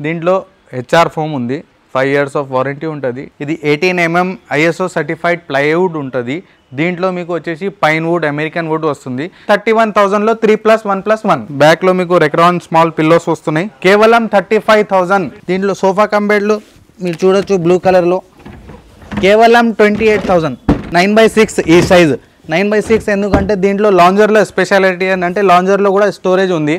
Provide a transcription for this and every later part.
దీంట్లో HR foam ఉంది, 5 years of warranty ఉంటుంది. ఇది 18 mm ISO సర్టిఫైడ్ ప్లైవుడ్ ఉంటుంది. దీంట్లో మీకు వచ్చేసి పైన్ వుడ్, అమెరికన్ వుడ్ వస్తుంది. 31,000లో 3+1+1 బ్యాక్ లో మీకు రెక్రాన్ స్మాల్ పిల్లోస్ వస్తున్నాయి. కేవలం 35,000. దీంట్లో సోఫా కమ్ బెడ్లు మీరు చూడొచ్చు బ్లూ కలర్ లో కేవలం 28,000. 9x6 ఈ సైజ్. 9x6 ఎందుకంటే దీంట్లో లాంజర్లో స్పెషాలిటీ ఏంటంటే లాంజర్లో కూడా స్టోరేజ్ ఉంది.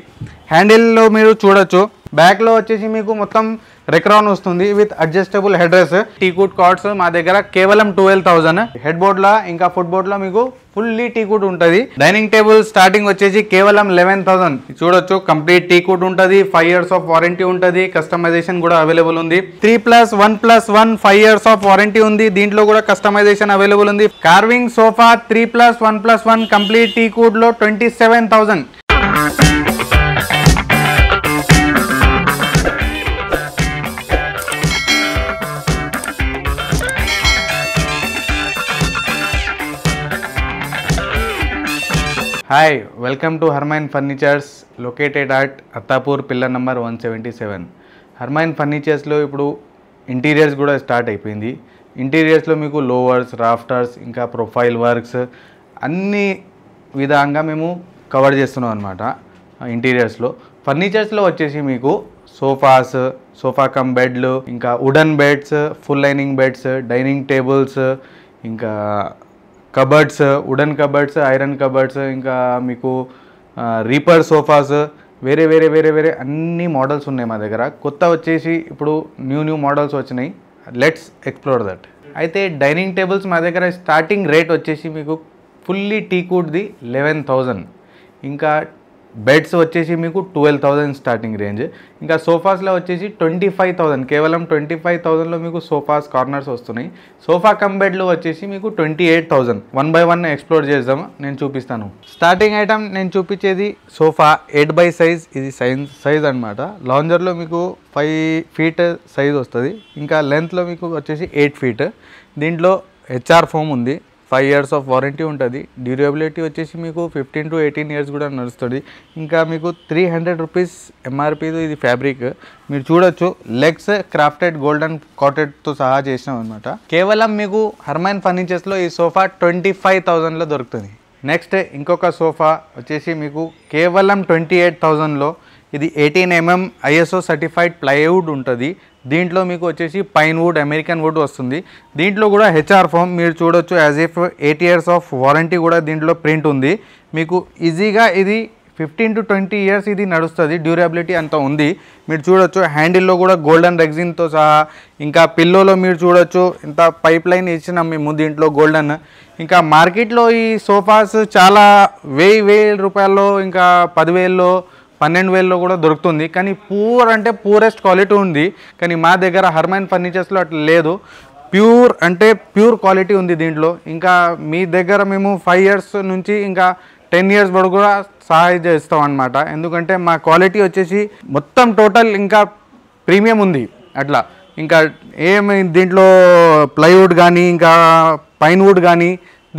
హ్యాండిల్లో మీరు చూడొచ్చు, బ్యాక్లో వచ్చేసి మీకు మొత్తం రెక్రాన్ వస్తుంది with adjustable head rest. టీకుడ్ cards మా దగ్గర కేవలం 12,000. హెడ్ బోర్డ్లో ఇంకా ఫుట్ బోర్డ్లో మీకు ఫుల్లీ టీకుడ్ ఉంటుంది. డైనింగ్ టేబుల్ స్టార్టింగ్ వచ్చేసి కేవలం 11,000. చూడొచ్చు, కంప్లీట్ టీకుడ్ ఉంటుంది, 5 years ఆఫ్ వారంటీ ఉంటుంది. కస్టమైజేషన్ కూడా అవైలబుల్ ఉంది. 3+1+1 5 years ఆఫ్ వారంటీ ఉంది. దీంట్లో కూడా కస్టమైజేషన్ అవైలబుల్ ఉంది. కార్వింగ్ సోఫా 3+1+1 కంప్లీట్ టీకుడ్ లో 27,000. Hi, welcome to Harmain Furnitures located at Attapur pillar number 177. Harmain Furnitures లో ఇప్పుడు ఇంటీరియర్స్ కూడా స్టార్ట్ అయిపోయింది. ఇంటీరియర్స్లో మీకు లోవర్స్, రాఫ్టర్స్, ఇంకా ప్రొఫైల్ వర్క్స్ అన్ని విధంగా మేము కవర్ చేస్తున్నాం అనమాట. ఇంటీరియర్స్లో ఫర్నిచర్స్లో వచ్చేసి మీకు సోఫాస్, సోఫా కమ్ బెడ్లు, ఇంకా wooden beds, full lining beds, dining tables, ఇంకా cupboards, wooden cupboards, iron cupboards, ఇంకా మీకు రీపర్ సోఫాస్, వేరే వేరే వేరే వేరే అన్ని మోడల్స్ ఉన్నాయి మా దగ్గర. కొత్త వచ్చేసి ఇప్పుడు న్యూ మోడల్స్ వచ్చినాయి. Let's explore that. అయితే డైనింగ్ టేబుల్స్ మా దగ్గర స్టార్టింగ్ రేట్ వచ్చేసి మీకు ఫుల్లీ టీకుడ్ది 11,000. ఇంకా బెడ్స్ వచ్చేసి మీకు 12,000 స్టార్టింగ్ రేంజ్. ఇంకా సోఫాస్లో వచ్చేసి 25,000. కేవలం 25,000లో మీకు సోఫాస్, కార్నర్స్ వస్తున్నాయి. సోఫా కమ్ బెడ్లు వచ్చేసి మీకు 28,000. 1 by 1 ఎక్స్ప్లోర్ చేద్దాం, నేను చూపిస్తాను. స్టార్టింగ్ ఐటమ్ నేను చూపించేది సోఫా 8x సైజ్. ఇది సైజ్ అనమాట. లాంజర్లో మీకు 5 feet సైజ్ వస్తుంది. ఇంకా లెంత్లో మీకు వచ్చేసి 8 feet. దీంట్లో హెచ్ఆర్ ఫోమ్ ఉంది, 5 years ఆఫ్ వారంటీ ఉంటుంది. డ్యూరబిలిటీ వచ్చేసి మీకు 15 to 18 years కూడా నడుస్తుంది. ఇంకా మీకు 300 rupees ఎంఆర్పీతో ఇది ఫ్యాబ్రిక్. మీరు చూడొచ్చు, లెగ్స్ క్రాఫ్టెడ్ గోల్డెన్ కాటెడ్తో సహా చేసినాం అనమాట. కేవలం మీకు హర్మైన్ ఫర్నిచర్స్లో ఈ సోఫా 25,000లో దొరుకుతుంది. నెక్స్ట్ ఇంకొక సోఫా వచ్చేసి మీకు కేవలం 28,000లో. ఇది 18 mm ISO సర్టిఫైడ్ ప్లైవుడ్ ఉంటుంది. దీంట్లో మీకు వచ్చేసి పైన్ వుడ్, అమెరికన్ వుడ్ వస్తుంది. దీంట్లో కూడా హెచ్ఆర్ ఫోమ్ మీరు చూడొచ్చు, as if 8 years of warranty కూడా దీంట్లో ప్రింట్ ఉంది. మీకు ఈజీగా ఇది 15 to 20 years ఇది నడుస్తుంది. డ్యూరబిలిటీ అంత ఉంది. మీరు చూడొచ్చు, హ్యాండిల్లో కూడా గోల్డెన్ రెగ్జిన్తో సహా. ఇంకా పిల్లోలో మీరు చూడొచ్చు, ఇంత పైప్ లైన్ ఇచ్చినాం మేము దీంట్లో గోల్డెన్. ఇంకా మార్కెట్లో ఈ సోఫాస్ చాలా 1,000 రూపాయల్లో, ఇంకా 10,000లో, 12,000లో కూడా దొరుకుతుంది. కానీ పూరెస్ట్ క్వాలిటీ ఉంది. కానీ మా దగ్గర హర్మైన్ ఫర్నిచర్స్లో అట్లా లేదు. ప్యూర్ క్వాలిటీ ఉంది దీంట్లో. ఇంకా మీ దగ్గర మేము 5 years నుంచి ఇంకా 10 years వరకు కూడా సహాయం చేస్తాం అనమాట. ఎందుకంటే మా క్వాలిటీ వచ్చేసి మొత్తం టోటల్ ఇంకా ప్రీమియం ఉంది అట్లా. ఇంకా దీంట్లో ప్లైవుడ్ కానీ, ఇంకా పైన్ వుడ్ కానీ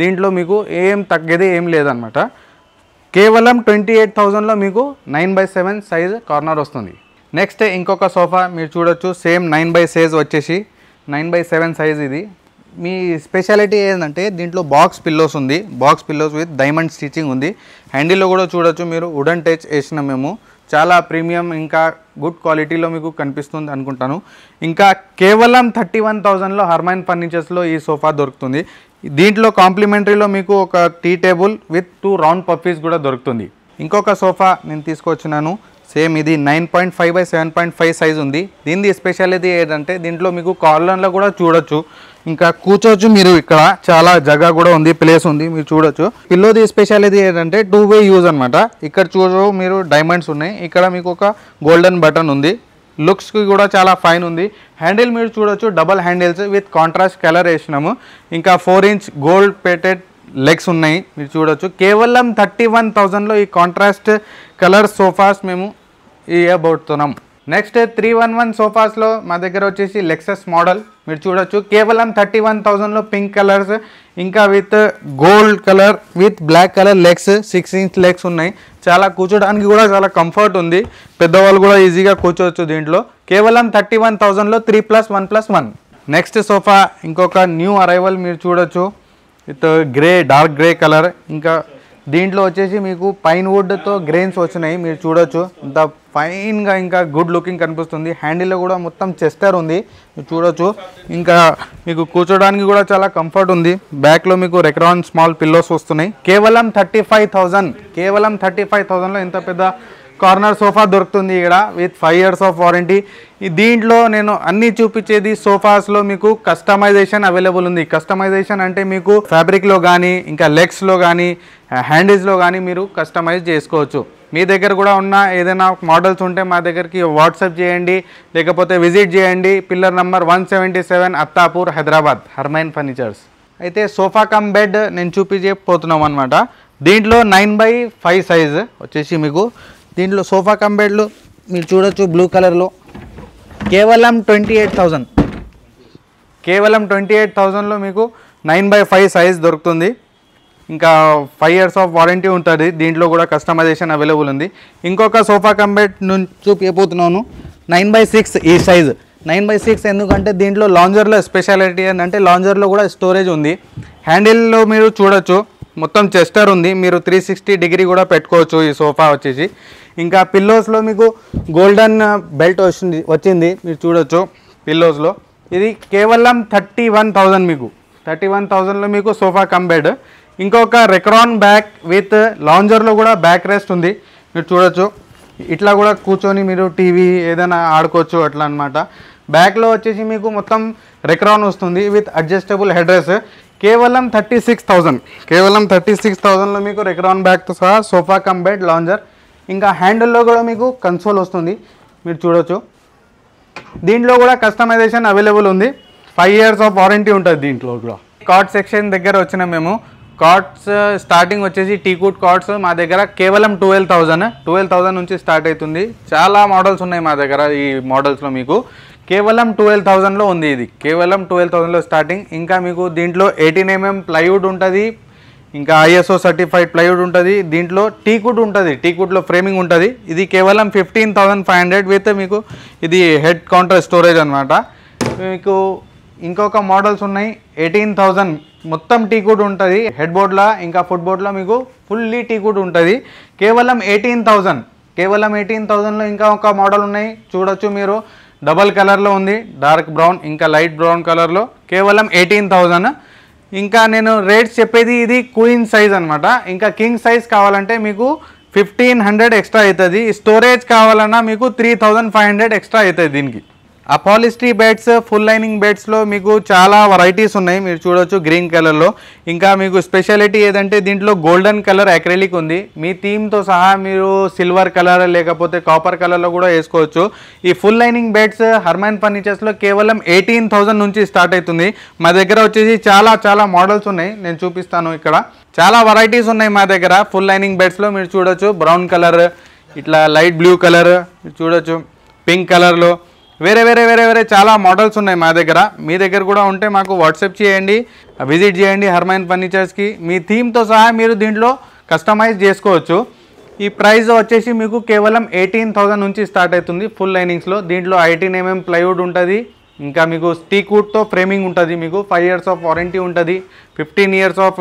దీంట్లో మీకు తగ్గేది ఏం లేదనమాట. కేవలం 28,000లో మీకు 9x7 సైజ్ కార్నర్ వస్తుంది. నెక్స్ట్ ఇంకొక సోఫా మీరు చూడొచ్చు, సేమ్ 9x సైజ్ వచ్చేసి 9x7 సైజ్. ఇది మీ స్పెషాలిటీ ఏంటంటే దీంట్లో బాక్స్ పిల్లోస్ ఉంది. Box pillows with diamond stitching ఉంది. హ్యాండిల్లో కూడా చూడొచ్చు మీరు, వుడెన్ టచ్ వేసినాం మేము. చాలా ప్రీమియం, ఇంకా గుడ్ క్వాలిటీలో మీకు కనిపిస్తుంది అనుకుంటాను. ఇంకా కేవలం 31,000లో హర్మైన్ ఫర్నిచర్స్లో ఈ సోఫా దొరుకుతుంది. దీంట్లో కాంప్లిమెంటరీలో మీకు ఒక tea table with 2 round puffs కూడా దొరుకుతుంది. ఇంకొక సోఫా నేను తీసుకొచ్చినాను. సేమ్ ఇది 9.5 by 7.5 సైజ్ ఉంది. దీని స్పెషాలిటీ ఏంటంటే దీంట్లో మీకు కార్నర్లో కూడా చూడొచ్చు, ఇంకా కూర్చోవచ్చు మీరు. ఇక్కడ చాలా జగ కూడా ఉంది, ప్లేస్ ఉంది, మీరు చూడొచ్చు. పిల్లోది స్పెషాలిటీ ఏంటంటే 2-way యూజ్ అనమాట. ఇక్కడ చూడరు మీరు, డైమండ్స్ ఉన్నాయి. ఇక్కడ మీకు ఒక గోల్డెన్ బటన్ ఉంది. లుక్స్కి కూడా చాలా ఫైన్ ఉంది. హ్యాండిల్ మీరు చూడొచ్చు, double handles with contrast colour వేసినాము. ఇంకా 4 inch గోల్డ్ ప్లేటెడ్ లెగ్స్ ఉన్నాయి, మీరు చూడొచ్చు. కేవలం 31,000లో ఈ కాంట్రాస్ట్ కలర్ సోఫాస్ మేము ఇవ్వబోతున్నాం. నెక్స్ట్ 311 సోఫాస్లో మా దగ్గర వచ్చేసి లెక్సస్ మోడల్ మీరు చూడొచ్చు. కేవలం 31,000లో పింక్ కలర్స్, ఇంకా with gold colour with black colour legs, 6 inch legs ఉన్నాయి. చాలా కూర్చోడానికి కూడా చాలా కంఫర్ట్ ఉంది. పెద్దవాళ్ళు కూడా ఈజీగా కూర్చోవచ్చు దీంట్లో. కేవలం 31,000లో 3+1+1. నెక్స్ట్ సోఫా ఇంకొక న్యూ అరైవల్ మీరు చూడొచ్చు with grey, dark grey colour. ఇంకా దీంట్లో వచ్చేసి మీకు పైన్ వుడ్తో గ్రెయిన్స్ వచ్చినాయి మీరు చూడొచ్చు. ఇంత ఫైన్గా ఇంకా గుడ్ లుకింగ్ కనిపిస్తుంది. హ్యాండిల్లో కూడా మొత్తం చెస్టర్ ఉంది మీరు చూడొచ్చు. ఇంకా మీకు కూర్చోడానికి కూడా చాలా కంఫర్ట్ ఉంది. బ్యాక్లో మీకు రెక్రాన్ స్మాల్ పిల్లోస్ వస్తున్నాయి. కేవలం 35,000, కేవలం 35,000లో ఇంత పెద్ద కార్నర్ సోఫా దొరుకుతుంది ఇక్కడ విత్ 5 years ఆఫ్ వారంటీ. దీంట్లో నేను అన్నీ చూపించేది సోఫాస్లో మీకు కస్టమైజేషన్ అవైలబుల్ ఉంది. కస్టమైజేషన్ అంటే మీకు ఫ్యాబ్రిక్లో కానీ ఇంకా లెగ్స్లో కానీ హ్యాండిల్స్లో కానీ మీరు కస్టమైజ్ చేసుకోవచ్చు. మీ దగ్గర కూడా ఉన్న ఏదైనా మోడల్స్ ఉంటే మా దగ్గరికి వాట్సాప్ చేయండి, లేకపోతే విజిట్ చేయండి. Pillar number 177 Attapur, Hyderabad, Harmain furnitures. అయితే సోఫా కమ్ బెడ్ నేను చూపించబోతున్నాం అనమాట. దీంట్లో 9/5 సైజ్ వచ్చేసి మీకు దీంట్లో సోఫా కమ్ బెడ్లు మీరు చూడొచ్చు బ్లూ కలర్లో కేవలం 28,000, కేవలం 28,000లో మీకు 9/5 సైజ్ దొరుకుతుంది. ఇంకా 5 years ఆఫ్ వారంటీ ఉంటుంది. దీంట్లో కూడా కస్టమైజేషన్ అవైలబుల్ ఉంది. ఇంకొక సోఫా కమ్ బెడ్ నుంచి చూపించబోతున్నాను 9/6 ఈ సైజ్. 9/6 ఎందుకంటే దీంట్లో లాంజర్లో స్పెషాలిటీ ఏంటంటే లాంజర్లో కూడా స్టోరేజ్ ఉంది. హ్యాండిల్లో మీరు చూడొచ్చు మొత్తం చెస్టర్ ఉంది. మీరు 360 డిగ్రీ కూడా పెట్టుకోవచ్చు ఈ సోఫా వచ్చేసి. ఇంకా పిల్లోస్లో మీకు గోల్డెన్ బెల్ట్ వచ్చింది మీరు చూడొచ్చు పిల్లోస్లో. ఇది కేవలం 31,000, మీకు 31,000లో మీకు సోఫా కమ్ బెడ్. ఇంకొక రెక్రాన్ బ్యాక్ విత్ లాంజర్లో కూడా బ్యాక్ రెస్ట్ ఉంది మీరు చూడొచ్చు. ఇట్లా కూడా కూర్చొని మీరు టీవీ ఏదైనా ఆడుకోవచ్చు అట్లా అనమాట. బ్యాక్లో వచ్చేసి మీకు మొత్తం రెక్రాన్ వస్తుంది విత్ అడ్జస్టబుల్ హెడ్ రెస్ట్. కేవలం 36,000, కేవలం 36,000లో మీకు రెక్రాన్ బ్యాక్తో సహా సోఫా కమ్ బెడ్, లాంజర్. ఇంకా హ్యాండిల్లో కూడా మీకు కన్సోల్ వస్తుంది మీరు చూడొచ్చు. దీంట్లో కూడా కస్టమైజేషన్ అవైలబుల్ ఉంది. 5 years ఆఫ్ వారంటీ ఉంటుంది దీంట్లో కూడా. కార్డ్ సెక్షన్ దగ్గర వచ్చిన మేము కార్డ్స్ స్టార్టింగ్ వచ్చేసి టీకూట్ కార్డ్స్ మా దగ్గర కేవలం 12,000 నుంచి స్టార్ట్ అవుతుంది. చాలా మోడల్స్ ఉన్నాయి మా దగ్గర. ఈ మోడల్స్లో మీకు కేవలం 12,000లో ఉంది. ఇది కేవలం 12,000లో స్టార్టింగ్. ఇంకా మీకు దీంట్లో 18 mm ప్లైవుడ్ ఉంటుంది. ఇంకా ISO సర్టిఫైడ్ ప్లైవుడ్ ఉంటుంది. దీంట్లో టీకుడ్ ఉంటుంది, టీకుడ్లో ఫ్రేమింగ్ ఉంటుంది. ఇది కేవలం 15,500 విత్ మీకు ఇది హెడ్ కౌంటర్ స్టోరేజ్ అనమాట. మీకు ఇంకొక మోడల్స్ ఉన్నాయి 18,000 మొత్తం టీకుడ్ ఉంటుంది. హెడ్ బోర్డ్లో ఇంకా ఫుట్ బోర్డ్లో మీకు ఫుల్లీ టీకుడ్ ఉంటుంది. కేవలం 18,000, కేవలం 18,000లో ఇంకా ఒక మోడల్ ఉన్నాయి చూడొచ్చు మీరు. డబల్ కలర్లో ఉంది, డార్క్ బ్రౌన్ ఇంకా లైట్ బ్రౌన్ కలర్లో. కేవలం 18,000. ఇంకా నేను రేట్స్ చెప్పేది ఇది క్వీన్ సైజ్ అనమాట. ఇంకా కింగ్ సైజ్ కావాలంటే మీకు 1,500 ఎక్స్ట్రా అవుతుంది. స్టోరేజ్ కావాలన్నా మీకు 3,500 ఎక్స్ట్రా అవుతుంది దీనికి. అపాలిస్ట్రీ బెడ్స్, ఫుల్ లైనింగ్ బెడ్స్లో మీకు చాలా వెరైటీస్ ఉన్నాయి మీరు చూడొచ్చు గ్రీన్ కలర్లో. ఇంకా మీకు స్పెషాలిటీ ఏదంటే దీంట్లో గోల్డెన్ కలర్ అక్రిలిక్ ఉంది. మీ థీమ్తో సహా మీరు సిల్వర్ కలర్ లేకపోతే కాపర్ కలర్లో కూడా వేసుకోవచ్చు. ఈ ఫుల్ లైనింగ్ బెడ్స్ హర్మైన్ ఫర్నిచర్స్లో కేవలం 18,000 నుంచి స్టార్ట్ అవుతుంది. మా దగ్గర వచ్చేసి చాలా మోడల్స్ ఉన్నాయి, నేను చూపిస్తాను. ఇక్కడ చాలా వెరైటీస్ ఉన్నాయి మా దగ్గర ఫుల్ లైనింగ్ బెడ్స్లో మీరు చూడొచ్చు. బ్రౌన్ కలర్, ఇట్లా లైట్ బ్లూ కలర్ చూడొచ్చు, పింక్ కలర్లో వేరే చాలా మోడల్స్ ఉన్నాయి మా దగ్గర. మీ దగ్గర కూడా ఉంటే మాకు వాట్సాప్ చేయండి, విజిట్ చేయండి హర్మైన్ ఫర్నిచర్స్కి. మీ థీమ్తో సహా మీరు దీంట్లో కస్టమైజ్ చేసుకోవచ్చు. ఈ ప్రైస్ వచ్చేసి మీకు కేవలం 18,000 నుంచి స్టార్ట్ అవుతుంది ఫుల్ లైనింగ్స్లో. దీంట్లో 18 mm ప్లైవుడ్ ఉంటుంది. ఇంకా మీకు టీకుడ్తో ఫ్రేమింగ్ ఉంటుంది. మీకు 5 years ఆఫ్ వారంటీ ఉంటుంది. 15 years ఆఫ్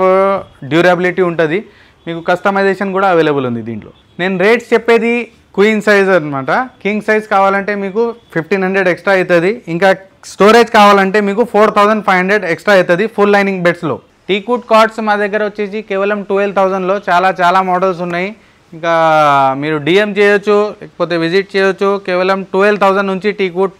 డ్యూరబిలిటీ ఉంటుంది. మీకు కస్టమైజేషన్ కూడా అవైలబుల్ ఉంది దీంట్లో. నేను రేట్స్ చెప్పేది క్వీన్ సైజ్ అనమాట. కింగ్ సైజ్ కావాలంటే మీకు 1,500 ఎక్స్ట్రా అవుతుంది. ఇంకా స్టోరేజ్ కావాలంటే మీకు 4,500 ఎక్స్ట్రా అవుతుంది ఫుల్ లైనింగ్ బెడ్స్లో. టీకుడ్ కార్డ్స్ మా దగ్గర వచ్చేసి కేవలం 12,000లో చాలా మోడల్స్ ఉన్నాయి. ఇంకా మీరు DM చేయొచ్చు లేకపోతే విజిట్ చేయొచ్చు. కేవలం 12,000 నుంచి టీకుడ్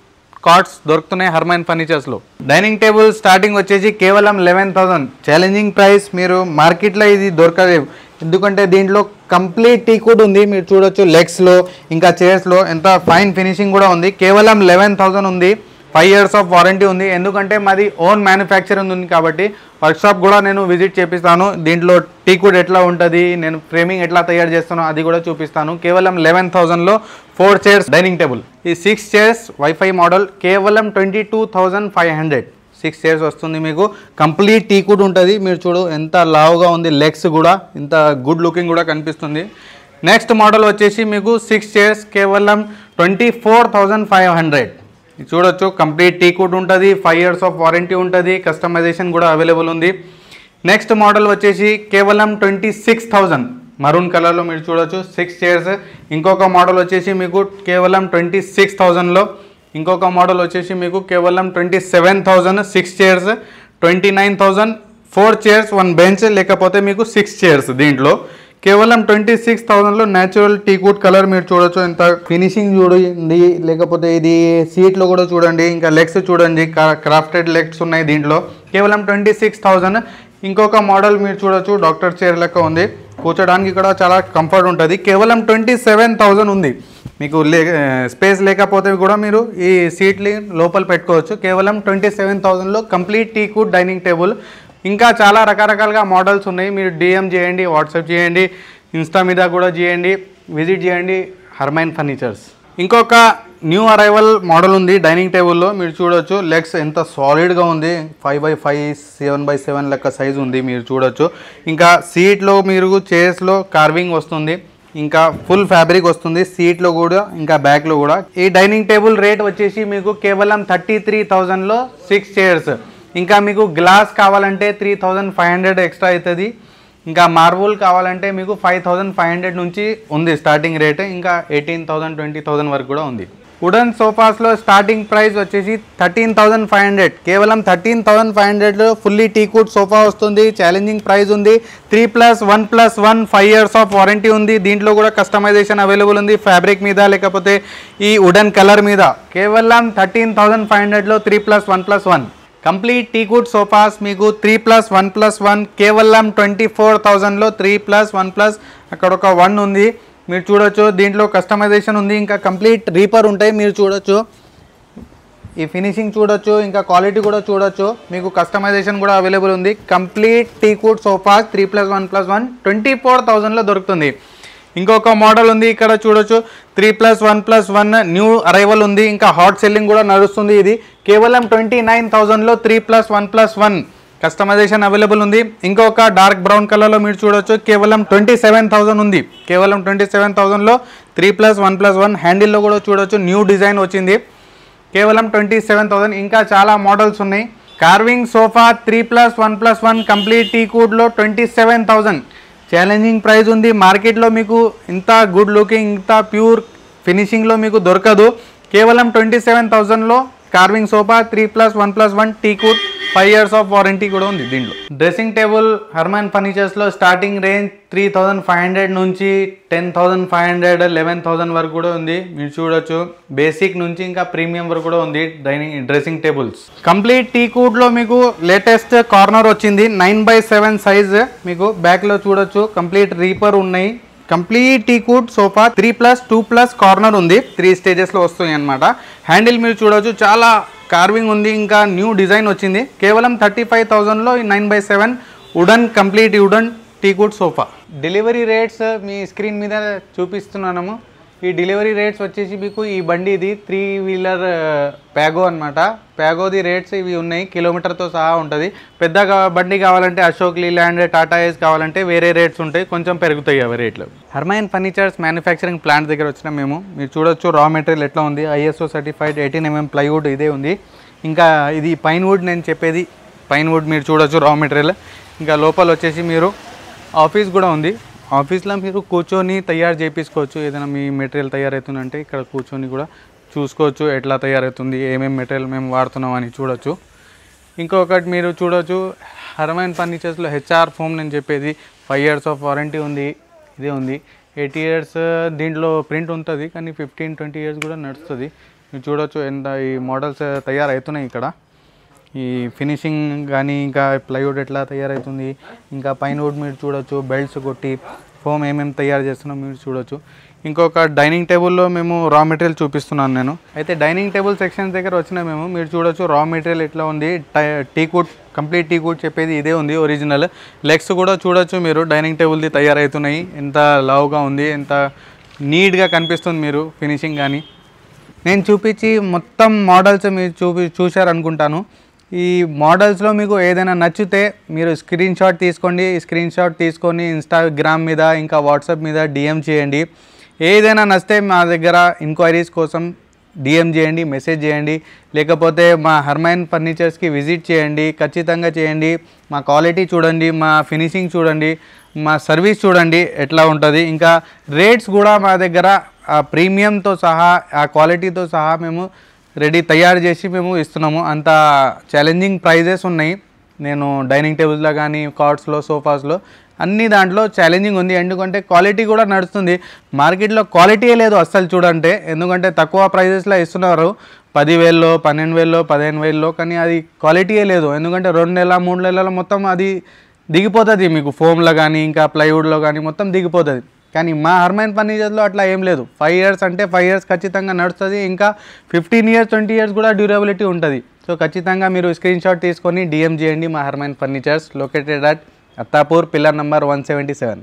కార్డ్స్ దొరుకుతున్నాయి హర్మైన్ ఫర్నిచర్స్లో. డైనింగ్ టేబుల్ స్టార్టింగ్ వచ్చేసి కేవలం 11,000. Challenging price. మీరు మార్కెట్లో ఇది దొరకలేవు ఎందుకంటే దీంట్లో కంప్లీట్ టీకుడ్ ఉంది మీరు చూడొచ్చు. లెగ్స్లో ఇంకా చైర్స్లో ఎంత ఫైన్ ఫినిషింగ్ కూడా ఉంది. కేవలం 11,000 ఉంది. 5 years ఆఫ్ వారంటీ ఉంది. ఎందుకంటే మాది ఓన్ మ్యానుఫ్యాక్చరింగ్ ఉంది కాబట్టి వర్క్షాప్ కూడా నేను విజిట్ చేపిస్తాను. దీంట్లో టీకుడ్ ఎట్లా ఉంటుంది, నేను ఫ్రేమింగ్ ఎట్లా తయారు చేస్తానో అది కూడా చూపిస్తాను. కేవలం 11,000లో 4 చైర్స్ డైనింగ్ టేబుల్. ఈ 6 చైర్స్ వైఫై మోడల్ కేవలం 22,500. 6 చైర్స్ వస్తుంది మీకు. కంప్లీట్ టీకుడ్ ఉంటుంది. మీరు చూడు ఎంత లావుగా ఉంది, లెగ్స్ కూడా ఇంత గుడ్ లుకింగ్ కూడా కనిపిస్తుంది. నెక్స్ట్ మోడల్ వచ్చేసి మీకు 6 చైర్స్ కేవలం 24,500. చూడొచ్చు కంప్లీట్ టీకుడ్ ఉంటుంది, 5 years ఆఫ్ వారంటీ ఉంటుంది, కస్టమైజేషన్ కూడా అవైలబుల్ ఉంది. నెక్స్ట్ మోడల్ వచ్చేసి కేవలం 26,000 మరూన్ కలర్లో మీరు చూడొచ్చు 6 chairs. ఇంకొక మోడల్ వచ్చేసి మీకు కేవలం 26,000లో, ఇంకొక మోడల్ వచ్చేసి మీకు కేవలం 27,000 6 chairs, 29,000 4 chairs 1 bench, లేకపోతే మీకు 6 chairs. దీంట్లో కేవలం 26,000లో న్యాచురల్ టీకుడ్ కలర్ మీరు చూడొచ్చు. ఎంత ఫినిషింగ్ చూడండి, లేకపోతే ఇది సీట్లో కూడా చూడండి, ఇంకా లెగ్స్ చూడండి, క్రాఫ్టెడ్ లెగ్స్ ఉన్నాయి దీంట్లో. కేవలం 26,000. ఇంకొక మోడల్ మీరు చూడొచ్చు, డాక్టర్ చైర్ లెక్క ఉంది, కూర్చోడానికి కూడా చాలా కంఫర్ట్ ఉంటుంది. కేవలం 27,000 ఉంది. మీకు స్పేస్ లేకపోతే కూడా మీరు ఈ సీట్ని లోపల పెట్టుకోవచ్చు. కేవలం 27,000లో కంప్లీట్ టీకుడ్ డైనింగ్ టేబుల్. ఇంకా చాలా రకరకాలుగా మోడల్స్ ఉన్నాయి. మీరు DM చేయండి, వాట్సాప్ చేయండి, ఇన్స్టా మీద కూడా చేయండి, విజిట్ చేయండి హర్మైన్ ఫర్నిచర్స్. ఇంకొక న్యూ అరైవల్ మోడల్ ఉంది డైనింగ్ టేబుల్లో, మీరు చూడొచ్చు. లెగ్స్ ఎంత సాలిడ్గా ఉంది, 5x5 7x7 లెక్క సైజు ఉంది, మీరు చూడొచ్చు. ఇంకా సీట్లో మీరు చైర్స్లో కార్వింగ్ వస్తుంది, ఇంకా ఫుల్ ఫ్యాబ్రిక్ వస్తుంది సీట్లో కూడా, ఇంకా బ్యాక్లో కూడా. ఈ డైనింగ్ టేబుల్ రేట్ వచ్చేసి మీకు కేవలం 33,000లో 6 chairs. ఇంకా మీకు గ్లాస్ కావాలంటే 3,500 ఎక్స్ట్రా అవుతుంది. ఇంకా మార్బుల్ కావాలంటే మీకు 5,500 నుంచి ఉంది స్టార్టింగ్ రేట్. ఇంకా 18,000 20,000 వరకు కూడా ఉంది. వుడెన్ సోఫాస్లో స్టార్టింగ్ ప్రైస్ వచ్చేసి 13,500. కేవలం 13,500లో ఫుల్లీ టీకుడ్ సోఫా వస్తుంది. ఛాలెంజింగ్ ప్రైస్ ఉంది. 3+1+1 5 years ఆఫ్ వారంటీ ఉంది. దీంట్లో కూడా కస్టమైజేషన్ అవైలబుల్ ఉంది, ఫ్యాబ్రిక్ మీద లేకపోతే ఈ వుడెన్ కలర్ మీద. కేవలం 13,500లో 3+1+1 కంప్లీట్ టీకుడ్ సోఫాస్ మీకు 3+1+1 కేవలం 24,000లో 3+1+ అక్కడ ఒక 1 ఉంది, మీరు చూడొచ్చు. దీంట్లో కస్టమైజేషన్ ఉంది, ఇంకా కంప్లీట్ రీపర్ ఉంటాయి, మీరు చూడొచ్చు. ఈ ఫినిషింగ్ చూడొచ్చు, ఇంకా క్వాలిటీ కూడా చూడొచ్చు. మీకు కస్టమైజేషన్ కూడా అవైలబుల్ ఉంది. కంప్లీట్ టీకుడ్ సోఫాస్ 3+1+1 24,000లో దొరుకుతుంది. ఇంకొక మోడల్ ఉంది ఇక్కడ చూడొచ్చు, 3+1+1 న్యూ అరైవల్ ఉంది, ఇంకా హాట్ సెల్లింగ్ కూడా నడుస్తుంది. ఇది కేవలం 29,000లో 3+1+1 కస్టమైజేషన్ అవైలబుల్ ఉంది. ఇంకొక డార్క్ బ్రౌన్ కలర్లో మీరు చూడొచ్చు, కేవలం 27,000 ఉంది. కేవలం 27,000లో 3+1+1 హ్యాండిల్లో కూడా చూడొచ్చు, న్యూ డిజైన్ వచ్చింది. కేవలం 27,000. ఇంకా చాలా మోడల్స్ ఉన్నాయి. కార్వింగ్ సోఫా 3+1+1 కంప్లీట్ టీకుడ్లో 27,000 ఛాలెంజింగ్ ప్రైస్ ఉంది. మార్కెట్లో మీకు ఇంత గుడ్ లుకింగ్, ఇంత ప్యూర్ ఫినిషింగ్లో మీకు దొరకదు. కేవలం 27,000లో carving sofa 3+1+1 teakwood 5 years of warranty కూడా ఉంది దీంట్లో. డ్రెస్సింగ్ టేబుల్ హర్మైన్ ఫర్నిచర్స్లో స్టార్టింగ్ రేంజ్ 3,500 నుంచి 10,500 11,000 వరకు కూడా ఉంది, మీరు చూడొచ్చు. బేసిక్ నుంచి ఇంకా ప్రీమియం వరకు కూడా ఉంది డ్రెస్సింగ్ టేబుల్స్. కంప్లీట్ టీకుడ్లో మీకు లేటెస్ట్ కార్నర్ వచ్చింది, 9x7 సైజ్, మీకు బ్యాక్లో చూడొచ్చు. కంప్లీట్ రీపర్ ఉన్నాయి. కంప్లీట్ టీకుడ్ సోఫా 3+2+ కార్నర్ ఉంది, 3 స్టేజెస్లో వస్తుంది అనమాట. హ్యాండిల్ మీరు చూడొచ్చు, చాలా కార్వింగ్ ఉంది, ఇంకా న్యూ డిజైన్ వచ్చింది. కేవలం 35,000లో 9x7 wooden complete wooden teakwood sofa. Delivery rates మీ స్క్రీన్ మీద చూపిస్తున్నాము. ఈ డెలివరీ రేట్స్ వచ్చేసి మీకు ఈ బండి ఇది 3-wheeler ప్యాగో అనమాట. ప్యాగోది రేట్స్ ఇవి ఉన్నాయి, కిలోమీటర్తో సహా ఉంటుంది. పెద్ద బండి కావాలంటే అశోక్ లీలాండ్, టాటా ఏస్ కావాలంటే వేరే రేట్స్ ఉంటాయి, కొంచెం పెరుగుతాయి అవి రేట్లు. హర్మైన్ ఫర్నిచర్స్ మ్యానుఫ్యాక్చరింగ్ ప్లాంట్ దగ్గర వచ్చినాం మేము. మీరు చూడొచ్చు రా మెటీరియల్ ఎట్లా ఉంది, ISO సర్టిఫైడ్ 18mm ప్లైవుడ్ ఇదే ఉంది. ఇంకా ఇది పైన్ వుడ్, నేను చెప్పేది పైన్ వుడ్, మీరు చూడొచ్చు రా మెటీరియల్. ఇంకా లోపల వచ్చేసి మీరు ఆఫీస్ కూడా ఉంది. ఆఫీస్లో మీరు కూర్చొని తయారు చేయించుకోవచ్చు. ఏదైనా మీ మెటీరియల్ తయారవుతుందంటే ఇక్కడ కూర్చొని కూడా చూసుకోవచ్చు, ఎట్లా తయారవుతుంది, ఏమేమి మెటీరియల్ మేము వాడుతున్నాం అని చూడొచ్చు. ఇంకొకటి మీరు చూడొచ్చు, హర్మైన్ ఫర్నిచర్స్లో HR ఫోమ్ నేను చెప్పేది 5 years ఆఫ్ వారంటీ ఉంది, ఇదే ఉంది. 8 years దీంట్లో ప్రింట్ ఉంటుంది, కానీ 15-20 years కూడా నడుస్తుంది. మీరు చూడొచ్చు ఎంత ఈ మోడల్స్ తయారవుతున్నాయి ఇక్కడ. ఈ ఫినిషింగ్ కానీ ఇంకా ప్లైవుడ్ ఎట్లా తయారవుతుంది, ఇంకా పైన వుడ్ మీరు చూడొచ్చు, బెల్ట్స్ కొట్టి ఫోమ్ ఏమేమి తయారు చేస్తున్నాం మీరు చూడొచ్చు. ఇంకొక డైనింగ్ టేబుల్లో మేము రా మెటీరియల్ చూపిస్తున్నాను నేను. అయితే డైనింగ్ టేబుల్ సెక్షన్ దగ్గర వచ్చినా మేము, మీరు చూడొచ్చు రా మెటీరియల్ ఎట్లా ఉంది. టీకుడ్ కంప్లీట్ టీకుడ్ చెప్పేది ఇదే ఉంది ఒరిజినల్. లెగ్స్ కూడా చూడొచ్చు మీరు, డైనింగ్ టేబుల్ది తయారవుతున్నాయి. ఎంత లావుగా ఉంది, ఎంత నీట్గా కనిపిస్తుంది మీరు ఫినిషింగ్ కానీ. నేను చూపించి మొత్తం మోడల్స్ మీరు చూశారనుకుంటాను. ఈ మోడల్స్లో మీకు ఏదైనా నచ్చితే మీరు స్క్రీన్ షాట్ తీసుకోండి. స్క్రీన్ షాట్ తీసుకొని ఇన్స్టాగ్రామ్ మీద ఇంకా వాట్సాప్ మీద DM చేయండి. ఏదైనా నచ్చితే మా దగ్గర ఎంక్వైరీస్ కోసం డిఎం చేయండి, మెసేజ్ చేయండి, లేకపోతే మా హర్మైన్ ఫర్నిచర్స్కి విజిట్ చేయండి, ఖచ్చితంగా చేయండి. మా క్వాలిటీ చూడండి, మా ఫినిషింగ్ చూడండి, మా సర్వీస్ చూడండి ఎట్లా ఉంటుంది. ఇంకా రేట్స్ కూడా మా దగ్గర ఆ ప్రీమియంతో సహా ఆ క్వాలిటీతో సహా మేము తయారు చేసి మేము ఇస్తున్నాము. అంత ఛాలెంజింగ్ ప్రైజెస్ ఉన్నాయి. నేను డైనింగ్ టేబుల్స్లో కానీ కార్ట్స్లో సోఫాస్లో అన్ని దాంట్లో ఛాలెంజింగ్ ఉంది. ఎందుకంటే క్వాలిటీ కూడా నడుస్తుంది. మార్కెట్లో క్వాలిటీయే లేదు అస్సలు చూడంటే. ఎందుకంటే తక్కువ ప్రైజెస్లో ఇస్తున్నారు 10,000లో 12,000లో 15,000లో, కానీ అది క్వాలిటీయే లేదు. ఎందుకంటే 2 నెలల 3 నెలల మొత్తం అది దిగిపోతుంది. మీకు ఫోమ్లో కానీ ఇంకా ప్లైవుడ్లో కానీ మొత్తం దిగిపోతుంది. కానీ మా హర్మైన్ ఫర్నిచర్లో అట్లా ఏం లేదు. 5 ఇయర్స్ అంటే 5 ఇయర్స్ ఖచ్చితంగా నడుస్తుంది. ఇంకా 15 ఇయర్స్ 20 ఇయర్స్ కూడా డ్యూరబిలిటీ ఉంటుంది. సో ఖచ్చితంగా మీరు స్క్రీన్ షాట్ తీసుకొని డిఎం చేయండి. మా Harmain furnitures located at Attapur, pillar number 177.